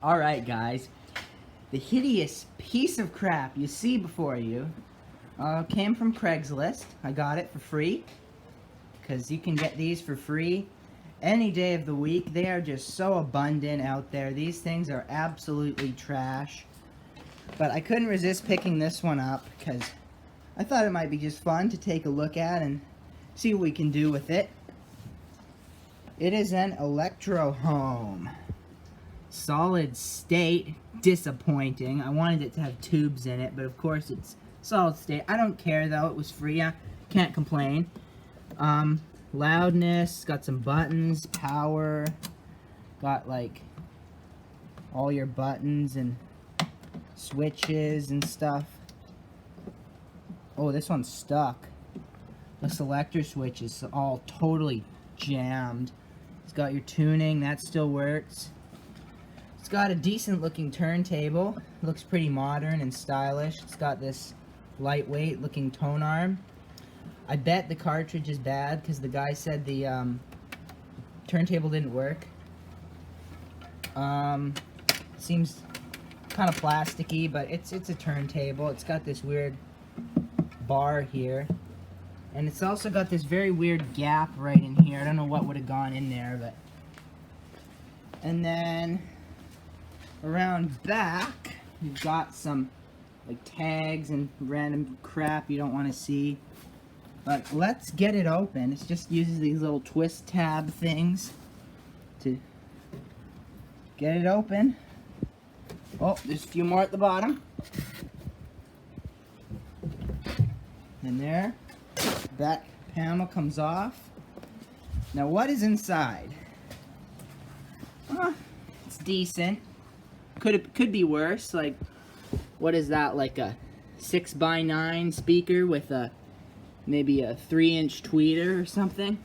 Alright guys, the hideous piece of crap you see before you came from Craigslist. I got it for free, because you can get these for free any day of the week. They are just so abundant out there. These things are absolutely trash. But I couldn't resist picking this one up, because I thought it might be just fun to take a look at and see what we can do with it. It is an Electro Home. Solid state. Disappointing. I wanted it to have tubes in it, but of course it's solid state. I don't care though, it was free. I can't complain. Loudness, got some buttons, power, got like all your buttons and switches and stuff. Oh, this one's stuck. The selector switch is all totally jammed. It's got your tuning, that still works. It's got a decent looking turntable. Looks pretty modern and stylish. It's got this lightweight looking tone arm. I bet the cartridge is bad because the guy said the turntable didn't work. Seems kind of plasticky, but it's a turntable. It's got this weird bar here. And it's also got this very weird gap right in here. I don't know what would have gone in there, but... And then around back, we've got some like tags and random crap you don't want to see. But let's get it open. It just uses these little twist tab things to get it open. Oh, there's a few more at the bottom. And there, that panel comes off. Now what is inside? It's decent. Could be worse. Like, what is that? Like a 6x9 speaker with a maybe a 3-inch tweeter or something.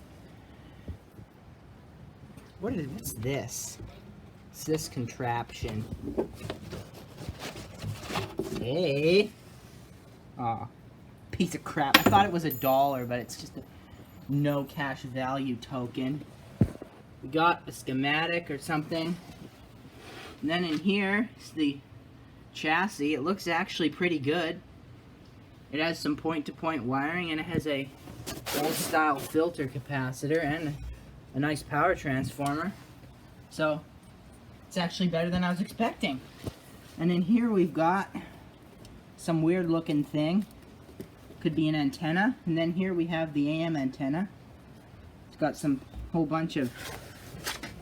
What's this? What's this contraption? Hey. Aw, piece of crap. I thought it was $1, but it's just a no cash value token. We got a schematic or something. And then in here is the chassis. It looks actually pretty good. It has some point-to-point wiring, and it has a old-style filter capacitor and a nice power transformer. So it's actually better than I was expecting. And in here we've got some weird-looking thing. Could be an antenna. And then here we have the AM antenna. It's got some whole bunch of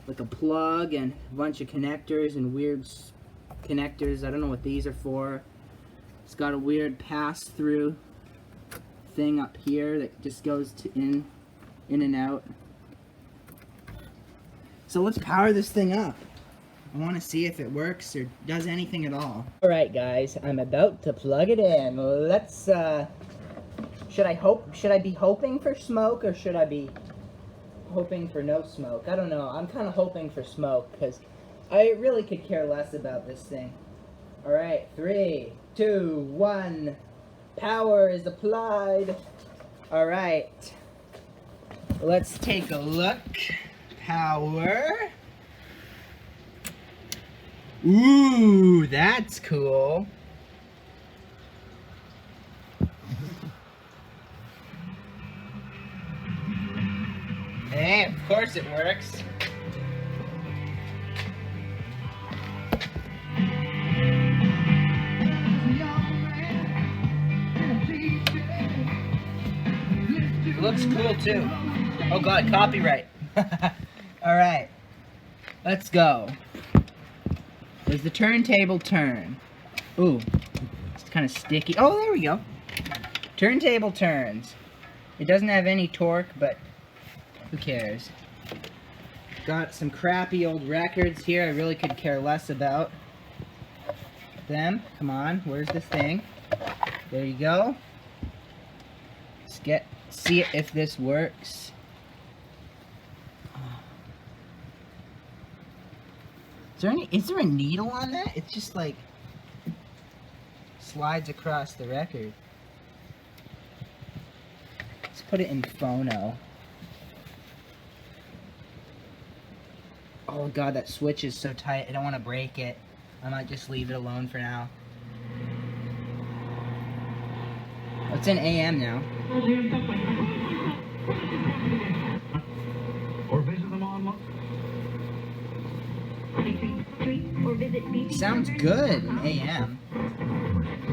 like a plug and a bunch of connectors and weird connectors. I don't know what these are for. It's got a weird pass-through thing up here that just goes to in and out. So let's power this thing up. I want to see if it works or does anything at all. Alright guys, I'm about to plug it in. Let's should I be hoping for smoke, or should I be hoping for no smoke? I don't know. I'm kind of hoping for smoke because I really could care less about this thing. Alright, 3, 2, 1. Power is applied. Alright. Let's take a look. Power. Ooh, that's cool. Hey, of course it works. It looks cool too. Oh god, copyright. Alright, let's go. Does the turntable turn? Ooh, it's kind of sticky. Oh, there we go. Turntable turns. It doesn't have any torque, but who cares? Got some crappy old records here I really could care less about them. Come on, where's the thing? There you go. Let's see if this works. Is there a needle on that? It's just like slides across the record. Let's put it in phono. Oh god, that switch is so tight. I don't want to break it. I might just leave it alone for now. It's in AM now. Or visit them online. Sounds good in AM.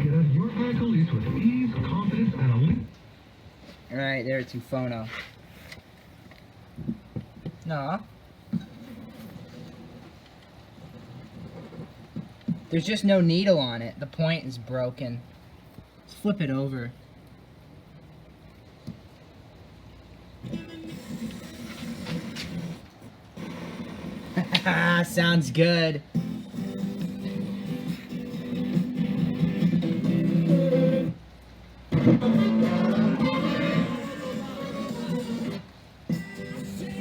Get out your faculties with ease, confidence, and a leap. Alright, there it's in phono. No. There's just no needle on it. The point is broken. Let's flip it over. Sounds good.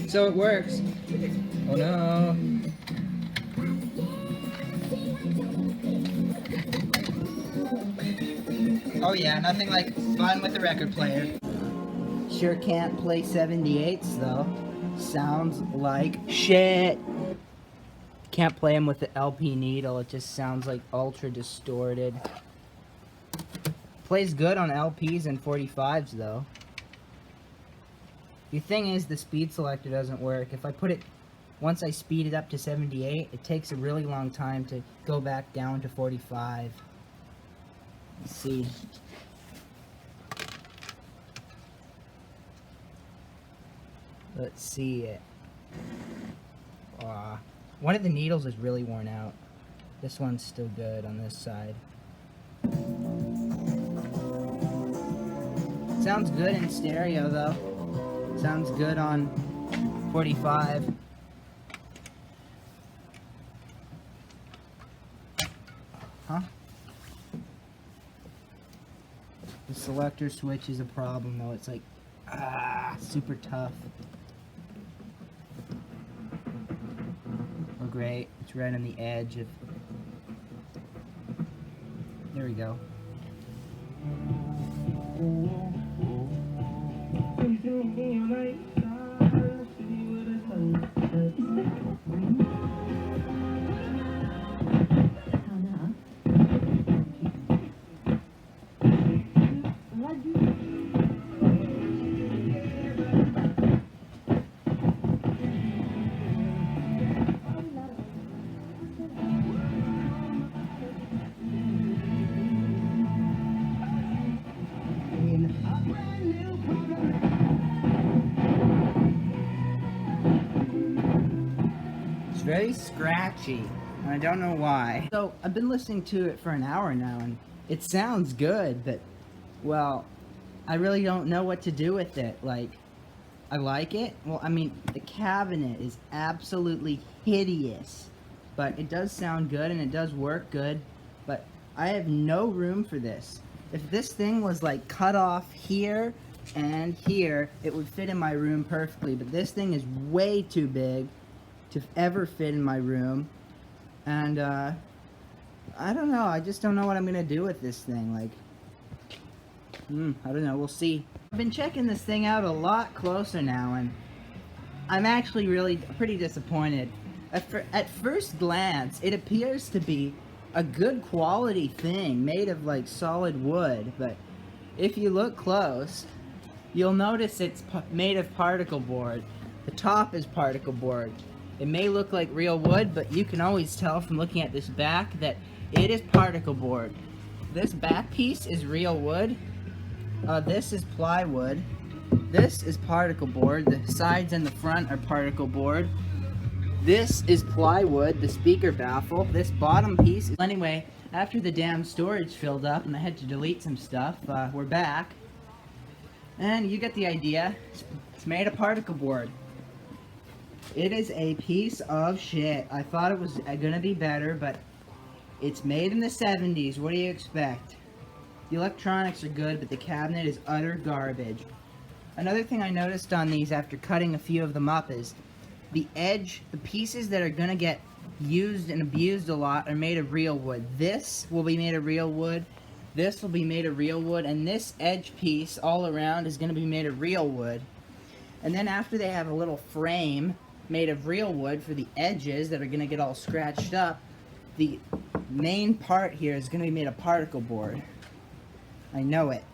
So it works. Oh no. Oh yeah, nothing like fun with a record player. Sure can't play 78s though. Sounds like shit. Can't play them with the LP needle, it just sounds like ultra distorted. Plays good on LPs and 45s though. The thing is, the speed selector doesn't work. If I put it, once I speed it up to 78, it takes a really long time to go back down to 45. Let's see. Let's see it. One of the needles is really worn out. This one's still good on this side. Sounds good in stereo though. Sounds good on 45. Huh? The selector switch is a problem though. It's like, super tough. Oh great, it's right on the edge of... There we go. Very scratchy, and I don't know why. So, I've been listening to it for an hour now, and it sounds good, but, well, I really don't know what to do with it. Like, I like it. Well, I mean, the cabinet is absolutely hideous, but it does sound good, and it does work good, but I have no room for this. If this thing was, like, cut off here and here, it would fit in my room perfectly, but this thing is way too big to ever fit in my room, and I don't know, I just don't know what I'm gonna do with this thing. Like, I don't know, we'll see. I've been checking this thing out a lot closer now, and I'm actually really pretty disappointed. At first glance, it appears to be a good quality thing made of like solid wood, but if you look close, you'll notice it's made of particle board. The top is particle board. It may look like real wood, but you can always tell from looking at this back that it is particle board. This back piece is real wood. This is plywood. This is particle board. The sides and the front are particle board. This is plywood, the speaker baffle. This bottom piece is... Anyway, after the damn storage filled up and I had to delete some stuff, we're back. And you get the idea. It's made of particle board. It is a piece of shit. I thought it was gonna be better, but it's made in the 70s. What do you expect? The electronics are good, but the cabinet is utter garbage. Another thing I noticed on these after cutting a few of them up is the edge, the pieces that are gonna get used and abused a lot are made of real wood. This will be made of real wood. This will be made of real wood, and this edge piece all around is gonna be made of real wood. And then after they have a little frame made of real wood for the edges that are going to get all scratched up, the main part here is going to be made of particle board. I know it.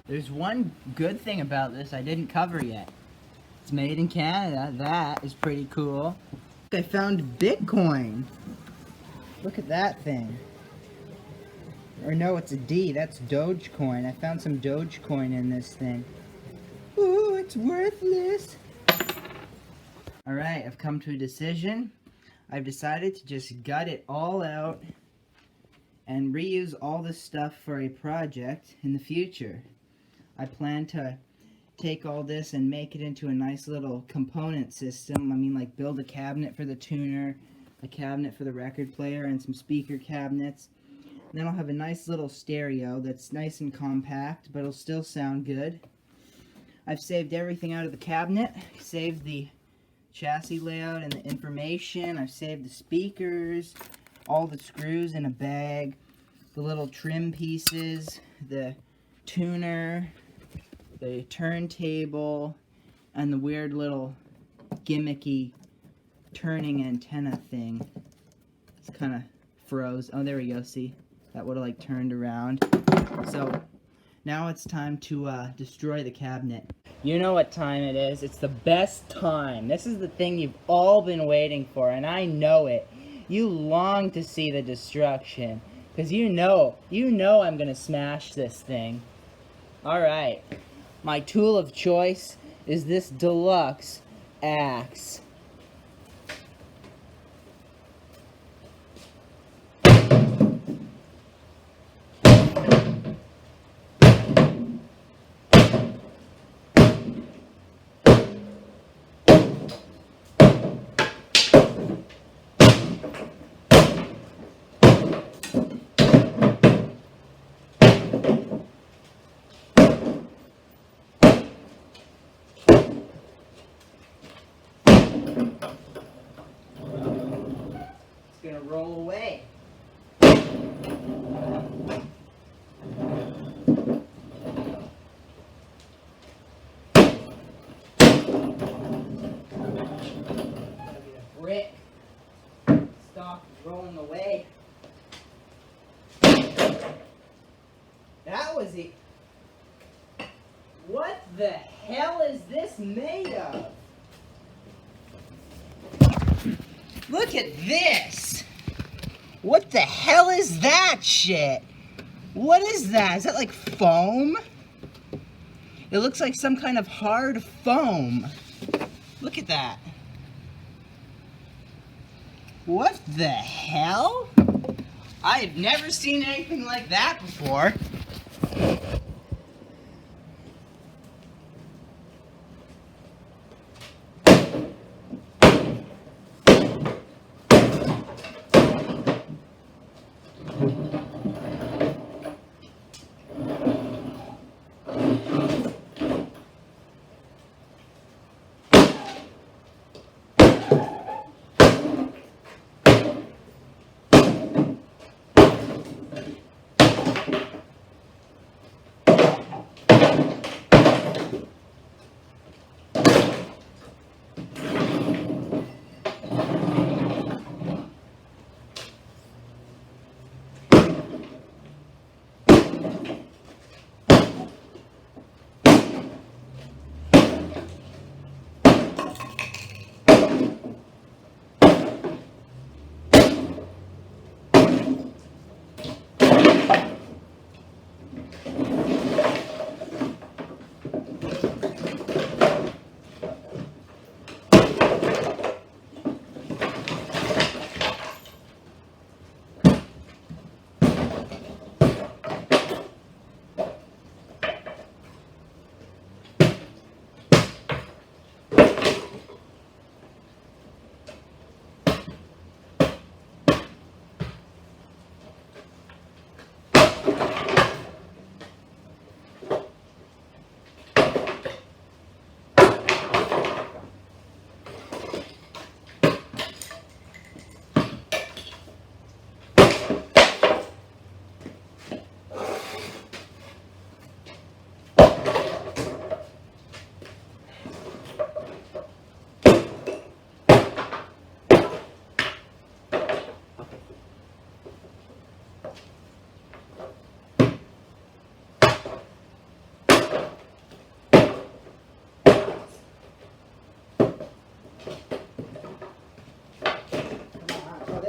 There's one good thing about this I didn't cover yet. It's made in Canada. That is pretty cool. I found Bitcoin. Look at that thing. Or no, it's a D. That's Dogecoin. I found some Dogecoin in this thing. Ooh, it's worthless. Alright, I've come to a decision. I've decided to just gut it all out and reuse all this stuff for a project in the future. I plan to take all this and make it into a nice little component system. I mean, like build a cabinet for the tuner, a cabinet for the record player, and some speaker cabinets. And then I'll have a nice little stereo that's nice and compact, but it'll still sound good. I've saved everything out of the cabinet. Saved the chassis layout and the information. I've saved the speakers, all the screws in a bag, the little trim pieces, the tuner, the turntable, and the weird little gimmicky turning antenna thing. It's kind of froze. Oh, there we go. See? That would have like turned around. So now it's time to destroy the cabinet. You know what time it is. It's the best time. This is the thing you've all been waiting for, and I know it. You long to see the destruction, because you know I'm gonna smash this thing. Alright. My tool of choice is this deluxe axe. Gonna roll away. Brick. Stop rolling away. That was it. What the hell is this made of? Look at this! What the hell is that shit? What is that? Is that like foam? It looks like some kind of hard foam. Look at that. What the hell? I've never seen anything like that before.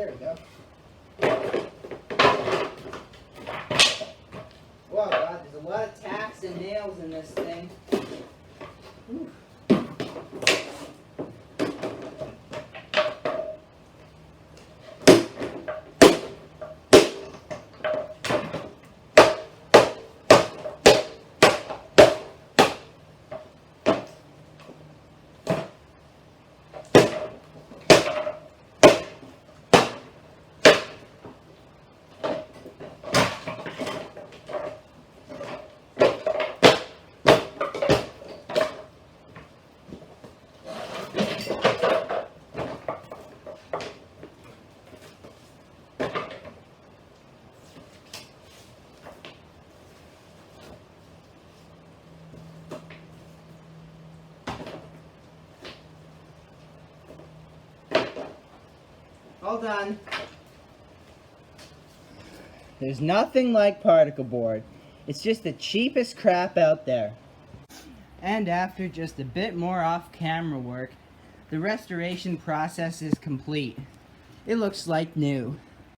there we go. Whoa, God, there's a lot of tacks and nails in this thing. Whew. All done. There's nothing like particle board. It's just the cheapest crap out there. And after just a bit more off-camera work, the restoration process is complete. It looks like new.